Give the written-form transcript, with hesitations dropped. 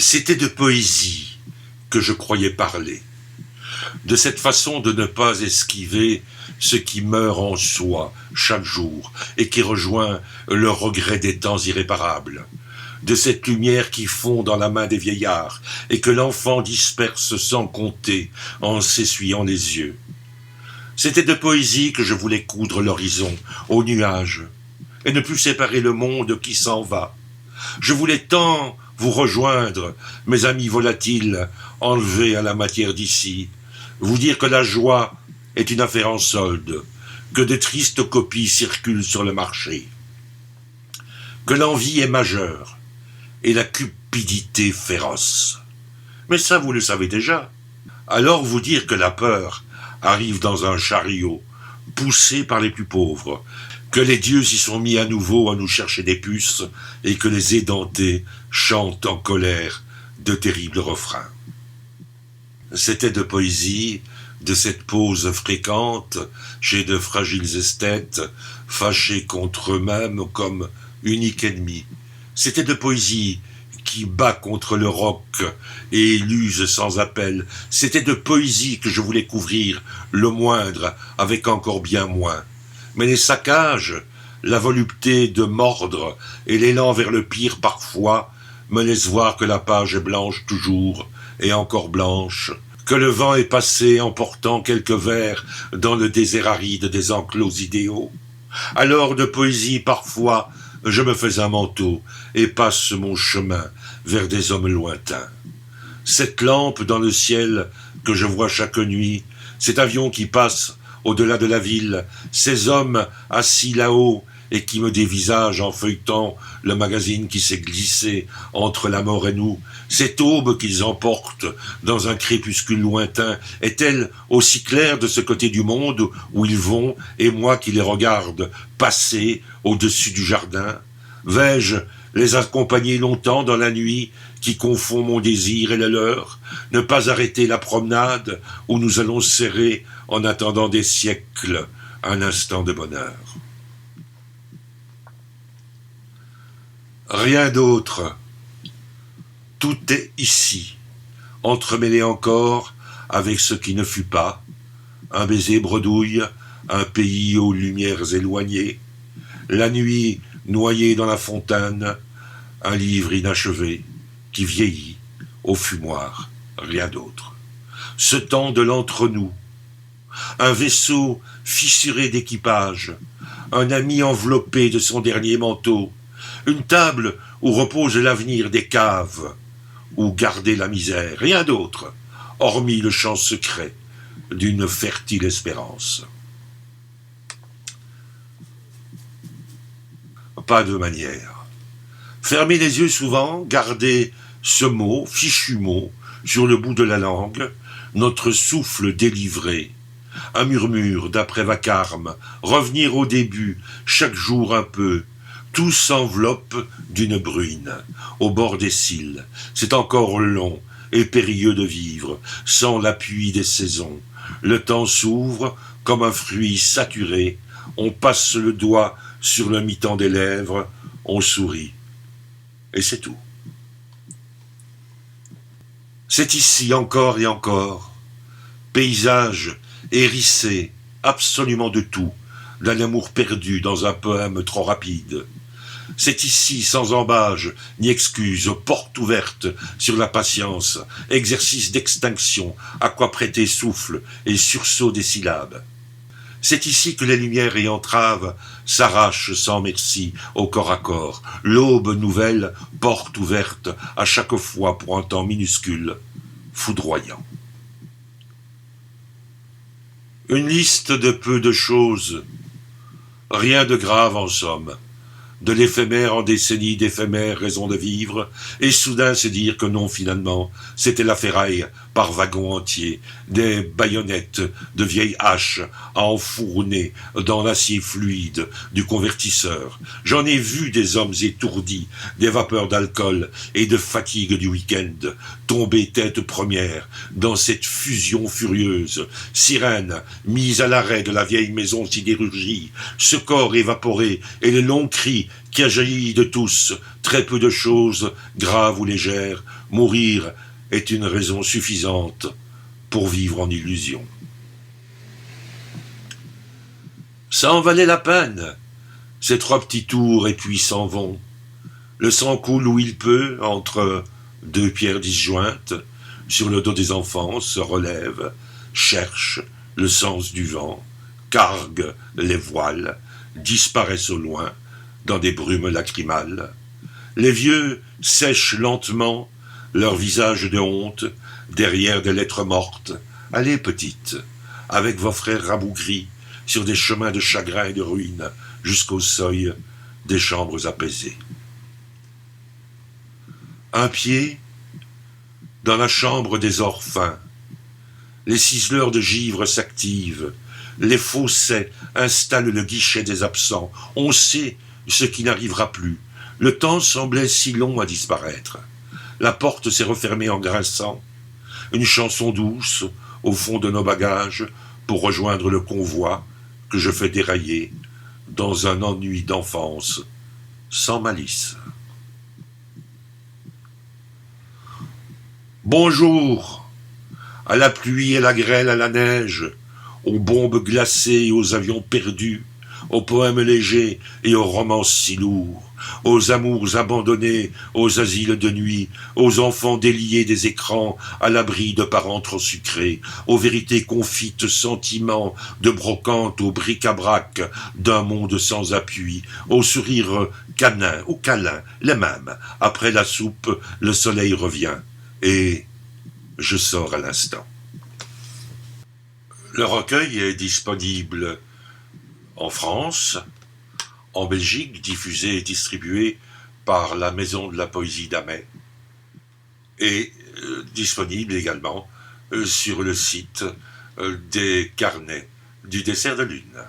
C'était de poésie que je croyais parler, de cette façon de ne pas esquiver ce qui meurt en soi chaque jour et qui rejoint le regret des temps irréparables, de cette lumière qui fond dans la main des vieillards et que l'enfant disperse sans compter en s'essuyant les yeux. C'était de poésie que je voulais coudre l'horizon aux nuages et ne plus séparer le monde qui s'en va. Je voulais tant vous rejoindre, mes amis volatiles, enlevés à la matière d'ici, vous dire que la joie est une affaire en solde, que de tristes copies circulent sur le marché, que l'envie est majeure et la cupidité féroce. Mais ça, vous le savez déjà. Alors vous dire que la peur arrive dans un chariot, poussé par les plus pauvres, que les dieux s'y sont mis à nouveau à nous chercher des puces et que les édentés chantent en colère de terribles refrains. C'était de poésie, de cette pose fréquente chez de fragiles esthètes, fâchés contre eux-mêmes comme unique ennemi. C'était de poésie qui bat contre le roc et l'use sans appel. C'était de poésie que je voulais couvrir le moindre avec encore bien moins. Mais les saccages, la volupté de mordre et l'élan vers le pire parfois me laissent voir que la page est blanche toujours et encore blanche, que le vent est passé emportant quelques vers dans le désert aride des enclos idéaux. Alors de poésie parfois je me fais un manteau et passe mon chemin vers des hommes lointains. Cette lampe dans le ciel que je vois chaque nuit, cet avion qui passe au-delà de la ville, ces hommes assis là-haut et qui me dévisagent en feuilletant le magazine qui s'est glissé entre la mort et nous, cette aube qu'ils emportent dans un crépuscule lointain, est-elle aussi claire de ce côté du monde où ils vont et moi qui les regarde passer au-dessus du jardin? Vais-je les accompagner longtemps dans la nuit qui confond mon désir et le leur, ne pas arrêter la promenade où nous allons serrer en attendant des siècles un instant de bonheur? Rien d'autre. Tout est ici, entremêlé encore avec ce qui ne fut pas, un baiser bredouille, un pays aux lumières éloignées, la nuit noyée dans la fontaine, un livre inachevé qui vieillit au fumoir, rien d'autre. Ce temps de l'entre-nous, un vaisseau fissuré d'équipage, un ami enveloppé de son dernier manteau, une table où repose l'avenir des caves, où garder la misère, rien d'autre, hormis le chant secret d'une fertile espérance. Pas de manière. Fermer les yeux souvent, garder ce mot, fichu mot, sur le bout de la langue, notre souffle délivré, un murmure d'après vacarme, revenir au début, chaque jour un peu, tout s'enveloppe d'une bruine, au bord des cils. C'est encore long et périlleux de vivre, sans l'appui des saisons. Le temps s'ouvre comme un fruit saturé, on passe le doigt sur le mitant des lèvres, on sourit. Et c'est tout. C'est ici encore et encore, paysage hérissé, absolument de tout, d'un amour perdu dans un poème trop rapide. C'est ici, sans embâge ni excuse, porte ouverte sur la patience, exercice d'extinction, à quoi prêter souffle et sursaut des syllabes. C'est ici que les lumières et entraves s'arrachent sans merci au corps à corps, l'aube nouvelle, porte ouverte à chaque fois pour un temps minuscule, foudroyant. Une liste de peu de choses, rien de grave en somme, de l'éphémère en décennies d'éphémères raisons de vivre, et soudain se dire que non, finalement, c'était la ferraille par wagon entier, des baïonnettes de vieilles haches à enfourner dans l'acier fluide du convertisseur. J'en ai vu des hommes étourdis, des vapeurs d'alcool et de fatigue du week-end, tomber tête première dans cette fusion furieuse, sirène mise à l'arrêt de la vieille maison sidérurgie, ce corps évaporé et les longs cris qui a jailli de tous, très peu de choses, graves ou légères, mourir est une raison suffisante pour vivre en illusion. Ça en valait la peine. Ces 3 petits tours et puis s'en vont. Le sang coule où il peut, entre 2 pierres disjointes, sur le dos des enfants, se relève, cherche le sens du vent, cargue les voiles, disparaissent au loin, dans des brumes lacrymales. Les vieux sèchent lentement leur visage de honte, derrière des lettres mortes. Allez, petite, avec vos frères rabougris, sur des chemins de chagrin et de ruine, jusqu'au seuil des chambres apaisées. Un pied dans la chambre des orphins. Les ciseleurs de givre s'activent. Les fossés installent le guichet des absents. On sait ce qui n'arrivera plus. Le temps semblait si long à disparaître. La porte s'est refermée en grinçant. Une chanson douce au fond de nos bagages pour rejoindre le convoi que je fais dérailler dans un ennui d'enfance sans malice. Bonjour, à la pluie, à la grêle, à la neige, aux bombes glacées et aux avions perdus, aux poèmes légers et aux romances si lourds, aux amours abandonnés, aux asiles de nuit, aux enfants déliés des écrans, à l'abri de parents trop sucrés, aux vérités confites, sentiments de brocante, au bric-à-brac d'un monde sans appui, aux sourires canins, aux câlins, les mêmes. Après la soupe, le soleil revient, et je sors à l'instant. Le recueil est disponible en France, en Belgique, diffusé et distribué par la Maison de la Poésie d'Amet, et disponible également sur le site des Carnets du Dessert de Lune.